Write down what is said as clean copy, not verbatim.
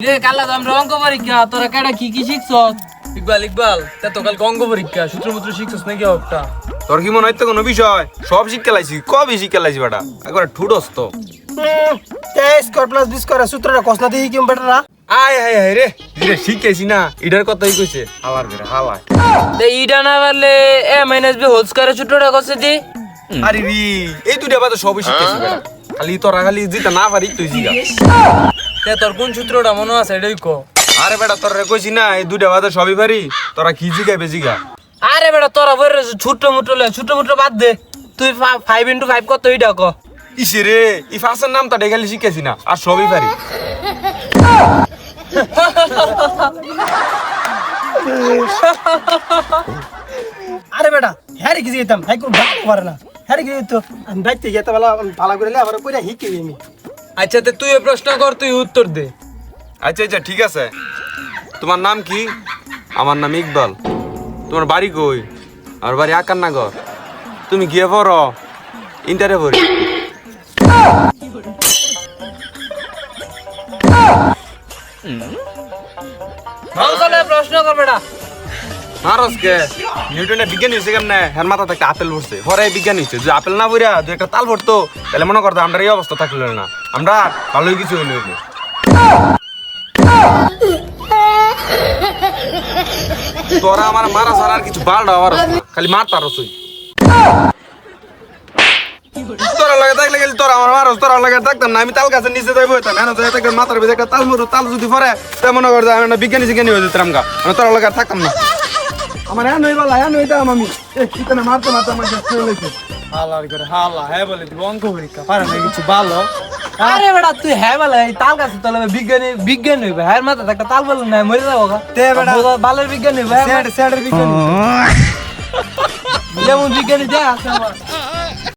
রে কালা আমরা অঙ্ক পরীক্ষা তোরা কেডা কি কি শিখছ? ইকবাল তা তো কাল অঙ্ক পরীক্ষা সূত্রমূত্র শিখছস নাকি একটা? তোর কি মনে হইতো কোনো বিষয় সব শিক্ষা লাইছি কবে শিক্ষা লাইছি বেটা একবার ঠুডস তো স্কোয়ার প্লাস বি স্কোয়ার সূত্রটা কষ্ট দিয়ে কি বেটারা আয় হায় হায় রে ধীরে শিখেছি না এটার কথাই কইছে হালার বেরে হালায় তে ইডা না পারলে a - b হোল স্কয়ারের সূত্রটা কষ্ট দি। আরে রি এই দুইটা বাদ সবই শিখেছি বেটা খালি তোরা খালি যেটা না পারি তুই জিগা তে তোর কোন সূত্রটা মনে আছে এটাই ক। আরে বেটা তোরা কইছি না এই দুইটা বাদ সবই পারি তোরা কি জিগাইবে জিগা আরে বেটা তোরা বইরে ছোট মোটো বাদ দে, তুই 5 * 5 কত ইডা ক। ইসে রে এই ফাঁসের নাম তাটা খালি শিখেছি না আর সবই পারি আরে বেটা হ্যাঁ কি যেতাম ভাই কোন ভালো পারে না হ্যাঁ কি যেত আমি বাইতে যেতে বেলা ভালো করে আবার কইরা হিকে আমি আচ্ছা তে তুই এই প্রশ্ন কর, তুই উত্তর দে। আচ্ছা আচ্ছা ঠিক আছে তোমার নাম কি? আমার নাম ইকবাল। তোমার বাড়ি কই? আর বাড়ি আকান্নাগর। তুমি গিয়ে পড়ো ইন্টারে পড়ি ভালো প্রশ্ন কর বেটা। মারসকে নিউটনের বিজ্ঞানী হয়েছে কেমনে হের মাথা একটা আপেল পড়ছে পরে বিজ্ঞানী হচ্ছে যদি আপেল না পড়া দু একটা তাল পড়তো তাহলে মনে করতো আমরা এই অবস্থা থাকলো না আমরা ভালোই কিছু হইলে হইলো তোরা আমার মারা ছাড়া আর কিছু বালটা আমার খালি মারতা রসই তোরা লাগে থাকলে গেলে তোরা আমার মারস তোরা লাগে থাকতাম না আমি তাল গাছের নিচে যাইবো মাথার ভিতরে একটা তাল মরু তাল যদি পরে তাই মনে করতো আমি বিজ্ঞানী সিজ্ঞানী হয়ে যেতাম গা আমি তোরা লাগে থাকতাম না আমার হ্যাঁ নই বলা হ্যাঁ নইতাম আমি এখানে মারতে মারতে আমার কাছে চলে গেছে হালার করে হালা হ্যাঁ বলে দিব অঙ্ক পরীক্ষা পারে না কিছু ভালো আরে বেটা তুই হ্যাঁ বলে এই তাল গাছে তলে বিজ্ঞানী হইবে, হ্যাঁ মাথা একটা তাল বলে না মরে যাবো গা। তে বেটা বালের বিজ্ঞানী হইবে, স্যাড বিজ্ঞানী যেমন বিজ্ঞানী দেয়া আছে আমার।